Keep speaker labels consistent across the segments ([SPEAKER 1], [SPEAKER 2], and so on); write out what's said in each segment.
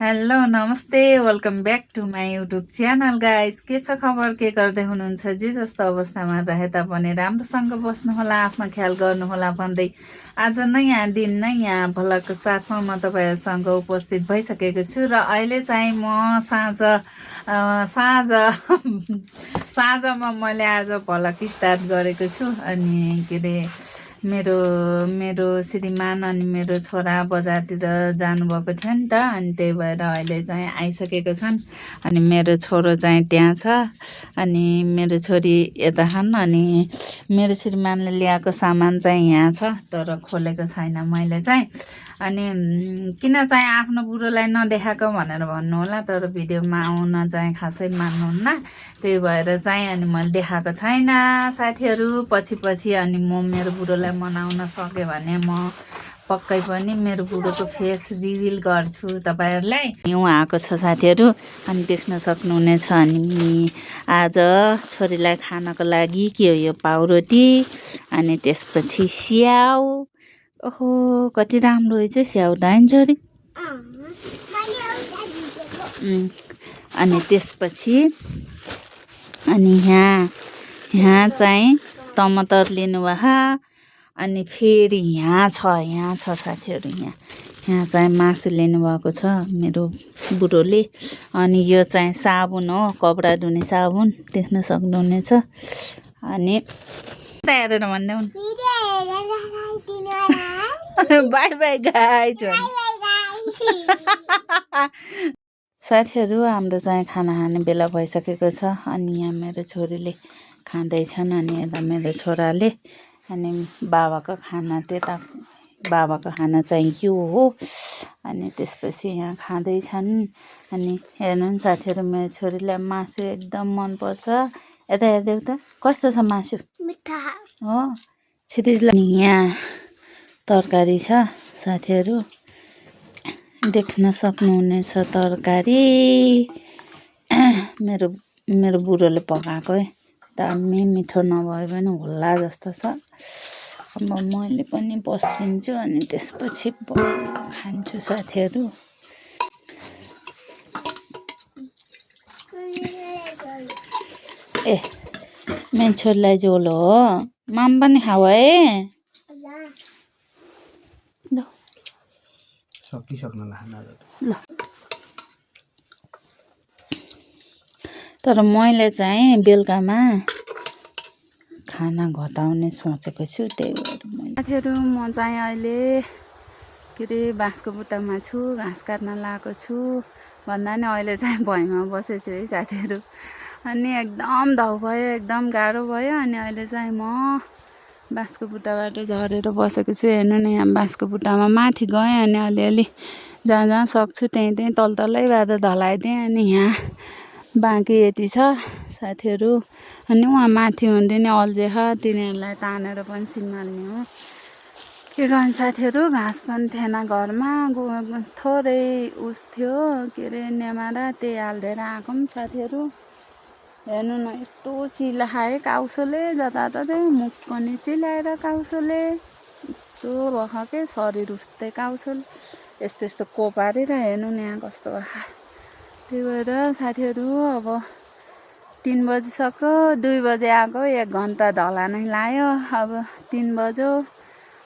[SPEAKER 1] Hello नमस्ते welcome back to my YouTube channel guys. के छ खबर, के गर्दै हुनुहुन्छ? जे जस्तो अवस्थामा रहे तापनि राम्रोसँग बस्नुहोला, आफ्नो ख्याल गर्नुहोला भन्दै आज नयाँ दिन नयाँ भलको साथमा म तपाईँहरूसँग उपस्थित भइसकेको छु। र अहिले चाहिँ म साँझ साँझमा मैले आज भलक स्टार्ट गरेको छु। अनि के अरे मेरो मेरो श्रीमान अनि मेरो छोरा बजारतिर जानुभएको थियो नि त, अनि त्यही भएर अहिले चाहिँ आइसकेको छन्। अनि मेरो छोरो चाहिँ त्यहाँ छ, अनि मेरो छोरी यता छन्। अनि मेरो श्रीमानले ल्याएको सामान चाहिँ यहाँ छ, तर खोलेको छैन मैले चाहिँ। अनि किन चाहिँ आफ्नो बुढोलाई नदेखाएको भनेर भन्नुहोला, तर भिडियोमा आउन चाहिँ खासै मान्नुहुन्न, त्यही भएर चाहिँ अनि मैले देखाएको छैन साथीहरू। पछि अनि म मेरो बुढोलाई मनाउन सकेँ भने म पक्कै पनि मेरो बुढोको फेस रिभिल गर्छु तपाईँहरूलाई। उहाँ आएको छ साथीहरू, अनि देख्न सक्नुहुनेछ। अनि आज छोरीलाई खानको लागि के हो, यो पाउरोटी, अनि त्यसपछि स्याउ। ओहो कति राम्रो रहेछ स्याउ त होइन छोरी। अनि त्यसपछि अनि यहाँ चाहिँ टमाटर लिनुभयो। अनि फेरि यहाँ छ साथीहरू, यहाँ चाहिँ मासु लिनुभएको छ मेरो बुढोले। अनि यो चाहिँ साबुन हो, कपडा धुने साबुन, देख्न सक्नुहुनेछ। अनि हेरेर भन्दै बाई बाई गाइज साथीहरू। हाम्रो चाहिँ खाना खाने बेला भइसकेको छ। अनि यहाँ मेरो छोरीले खाँदैछन्, अनि यता मेरो छोराले। अनि बाबाको खाना चाहिँ यो हो। अनि त्यसपछि यहाँ खाँदैछन्। अनि हेर्नु नि साथीहरू, मेरो छोरीलाई मासु एकदम मनपर्छ। यता हेर्दै त कस्तो छ मासु हो क्षितिजलाई। यहाँ तरकारी छ साथीहरू, देख्न सक्नुहुनेछ तरकारी। मेरो बुढोले पकाएको है, दामी मिठो नभए पनि होला जस्तो छ। अब मैले पनि पस्किन्छु, अनि त्यसपछि खान्छु साथीहरू। ए मेरो छोरीलाई झोल हो, माम पनि खाऊ है। ल तर मैले चाहिँ बेलुकामा खाना घटाउने सोचेको छु, त्यही भएर मैले। साथीहरू म चाहिँ अहिले के अरे बाँसको बुट्टामा छु, घाँस काट्न लगाएको छु भन्दा नि अहिले चाहिँ भुइँमा बसेको छु है साथीहरू। अनि एकदम धौ भयो, एकदम गाह्रो भयो। अनि अहिले चाहिँ म बाँसको बुट्टाबाट झरेर बसेको छु। हेर्नु न, यहाँ बाँसको बुट्टामा माथि गएँ, अनि अलिअलि जहाँ सक्छु त्यहीँ तलैबाट ढलाइदिएँ। अनि यहाँ बाँकी यति छ साथीहरू। अनि उहाँ माथि हुँदैन अल्झेख, तिनीहरूलाई तानेर पनि सम्हाल्ने हो। के गर्नु साथीहरू, घाँस पनि थिएन घरमा, थोरै उस थियो के अरे नेमारा, त्यही हालिदिएर आएको पनि साथीहरू। हेर्नु न, यस्तो चिलाए काउसोले, जताततै मुख पनि चिलाएर काउसोले, यस्तो भयो के शरीर उस्तै काउसोले, यस्तो कोपारेर। हेर्नु न यहाँ कस्तो भयो। त्यही भएर साथीहरू अब 3 बजिसक्यो, 2 बजे आएको, 1 घन्टा ढला नै लाग्यो। अब 3 बज्यो,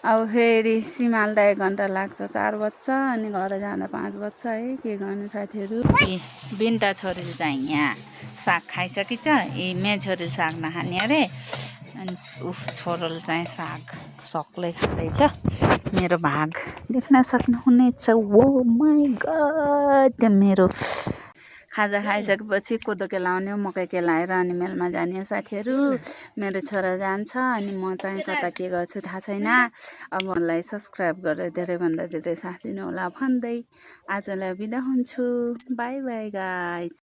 [SPEAKER 1] अब फेरि सिमाल्दा 1 घन्टा लाग्छ, 4 बज्छ। अनि घर जाँदा 5 बज्छ है। के गर्नु साथीहरू। बिन्ता छोरीले चाहिँ यहाँ साग खाइसकेछ, मेरो छोरीले साग नखाने अरे। अनि छोरोले चाहिँ साग सक्लै खाँदैछ। मेरो भाग देख्न सक्नुहुनेछ। ओ माई गड, मेरो खाजा खाइसकेपछि कोदो केलाउने हो, मकै केलाएर अनि मेलमा जाने हो साथीहरू। मेरो छोरा जान्छ, अनि म चाहिँ कता के गर्छु थाहा छैन। अब मलाई सब्सक्राइब गरेर धेरैभन्दा धेरै साथ दिनु होला भन्दै आजलाई बिदा हुन्छु। By by guys.